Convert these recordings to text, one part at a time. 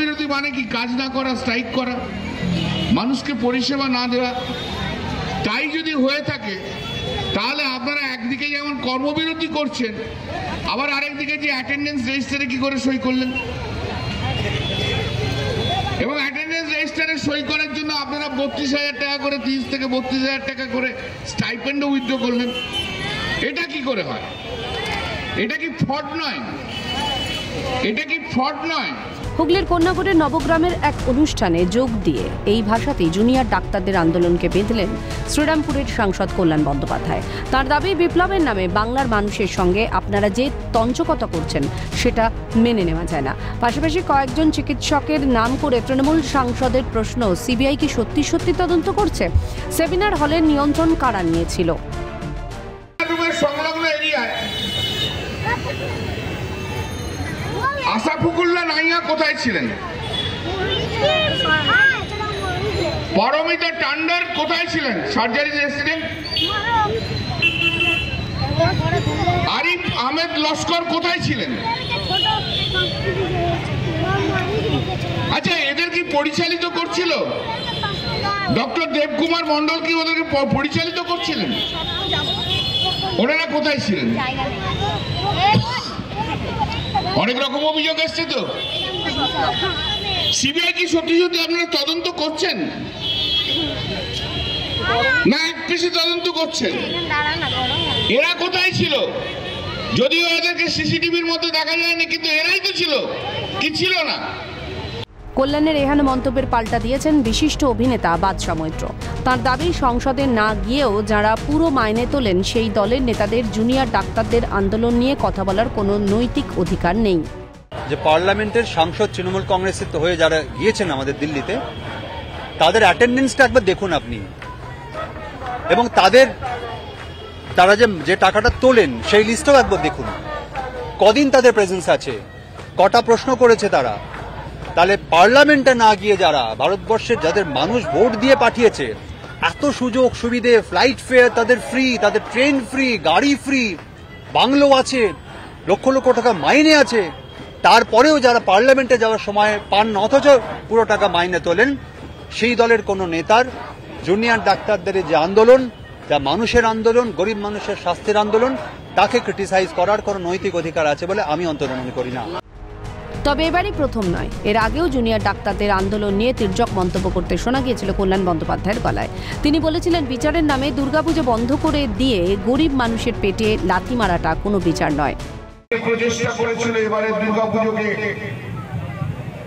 বিরোধী মানে কি? কাজ না করা, স্ট্রাইক করা, মানুষকে পরিষেবা না দেওয়া। তাই যদি হয়ে থাকে তাহলে আপনারা একদিকে যেমন কর্মবিরতি করছেন, আবার আরেকদিকে যে অ্যাটেন্ডেন্স রেজিস্টারে কি করে সই করলেন, এবং অ্যাটেন্ডেন্স রেজিস্টারে সই করার জন্য আপনারা 32,000 টাকা করে, 30 থেকে 32,000 টাকা করে স্টাইপেন্ডও উইথড্র করলেন। এটা কি করে হয়? এটা কি ফ্রড নয়? এটা কি ফ্রড নয়? হুগলির কন্যাপুরের নবগ্রামের এক অনুষ্ঠানে যোগ দিয়ে এই ভাষাতেই জুনিয়র ডাক্তারদের আন্দোলনকে বেঁধলেন শ্রীরামপুরের সাংসদ কল্যাণ বন্দ্যোপাধ্যায়। তার দাবি, বিপ্লবের নামে বাংলার মানুষের সঙ্গে আপনারা যে তঞ্চকতা করছেন সেটা মেনে নেওয়া যায় না। পাশাপাশি কয়েকজন চিকিৎসকের নাম করে তৃণমূল সাংসদের প্রশ্ন, সিবিআই কি সত্যি সত্যি তদন্ত করছে? সেমিনার হলের নিয়ন্ত্রণ কারা নিয়েছিল? সংলগ্ন এরিয়ায় আশাফুকুল্লাহ নাইয়া কোথায় ছিলেন? পরমিতা টান্ডার কোথায় ছিলেন? Surgery resident. আরিফ আহমেদ লস্কর কোথায় ছিলেন? আচ্ছা, এদের কি পরিচালিত করছিল? ডক্টর দেবকুমার মন্ডল কি ওদেরকে পরিচালিত করছিলেন? ওনারা কোথায় ছিলেন? অনেক রকম অভিযোগ আসছে তো। সিবিআই কি সত্যি সত্যি আপনারা তদন্ত করছেন না এক পেশে তদন্ত করছেন? এরা কোথায় ছিল? যদিও এদেরকে সিসিটিভির মধ্যে দেখা যায়নি, কিন্তু এরাই তো ছিল, কি ছিল না? কল্যাণের এহেন মন্তব্যের পাল্টা দিয়েছেন বিশিষ্ট অভিনেতা বাদশা মৈত্র। তার দাবি, সংসদে না গিয়েও যারা পুরো মাইনে তোলেন সেই দলের নেতাদের জুনিয়র ডাক্তারদের আন্দোলন নিয়ে কথা বলার কোনো নৈতিক অধিকার নেই। যে পার্লামেন্টের সাংসদ তৃণমূল কংগ্রেসের হয়ে যারা গিয়েছেন আমাদের দিল্লিতে, তাদের অ্যাটেন্ডেন্সটা একবার দেখুন আপনি, এবং তারা যে টাকাটা তোলেন সেই লিস্টটাও একবার দেখুন। কদিন তাদের প্রেজেন্স আছে, কটা প্রশ্ন করেছে তারা। তাহলে পার্লামেন্টে না গিয়ে যারা ভারতবর্ষের যাদের মানুষ ভোট দিয়ে পাঠিয়েছে, এত সুযোগ সুবিধে, ফ্লাইট ফেয়ার তাদের ফ্রি, তাদের ট্রেন ফ্রি, গাড়ি ফ্রি, বাংলো আছে, লক্ষ লক্ষ টাকা মাইনে আছে, তারপরেও যারা পার্লামেন্টে যাওয়ার সময় পান না, অথচ পুরো টাকা মাইনে তোলেন, সেই দলের কোনো নেতার জুনিয়র ডাক্তারদের যে আন্দোলন, যা মানুষের আন্দোলন, গরিব মানুষের স্বাস্থ্যের আন্দোলন, তাকে ক্রিটিসাইজ করার কোনো নৈতিক অধিকার আছে বলে আমি অন্তত মনে করি না। তবে এবারই প্রথম নয়, এর আগেও জুনিয়র ডাক্তারদের আন্দোলন নিয়ে তির্যক মন্তব্য করতে শোনা গিয়েছিল কল্যাণ বন্দ্যোপাধ্যায়ের গলায়। তিনি বলেছিলেন, বিচারের নামে দুর্গাপুজো বন্ধ করে দিয়ে গরিব মানুষের পেটে লাথি মারাটা কোনো বিচার নয়। প্রচেষ্টা করেছিল এবারে দুর্গাপুজোকে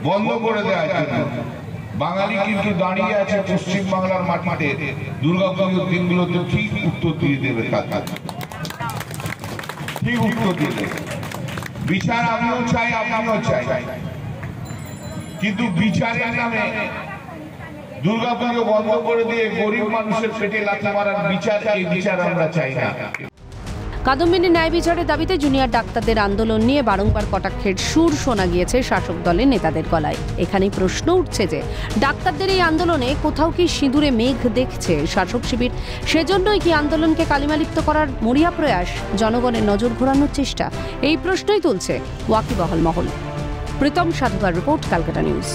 বন্ধ করে দেওয়ার জন্য। বাঙালি কিন্তু দাঁড়িয়ে আছে পশ্চিম বাংলার মাটিতে, দুর্গাপুজোর দিনগুলোতে ঠিক উত্তর দিয়ে দেবে, ঠিক উত্তর দিয়ে দেবে। বিচার আমিও চাই, আপনিও চাই, কিন্তু বিচারের নামে দুর্গাপুজো বন্ধ করে দিয়ে গরিব মানুষের পেটে লাথি মারার বিচার, এই বিচার আমরা চাই না। কাদম্বিনী ন্যায় বিচারের দাবিতে জুনিয়র ডাক্তারদের আন্দোলন নিয়ে বারংবার কটাক্ষের সুর শোনা গিয়েছে শাসক দলের নেতাদের গলায়। এখানেই প্রশ্ন উঠছে যে ডাক্তারদের এই আন্দোলনে কোথাও কি সিঁদুরে মেঘ দেখছে শাসক শিবির? সেজন্যই কি আন্দোলনকে কালিমালিপ্ত করার মরিয়া প্রয়াস, জনগণের নজর ঘোরানোর চেষ্টা? এই প্রশ্নই তুলছে ওয়াকিবহাল মহল। Pritam Sadhukar report, Calcutta news.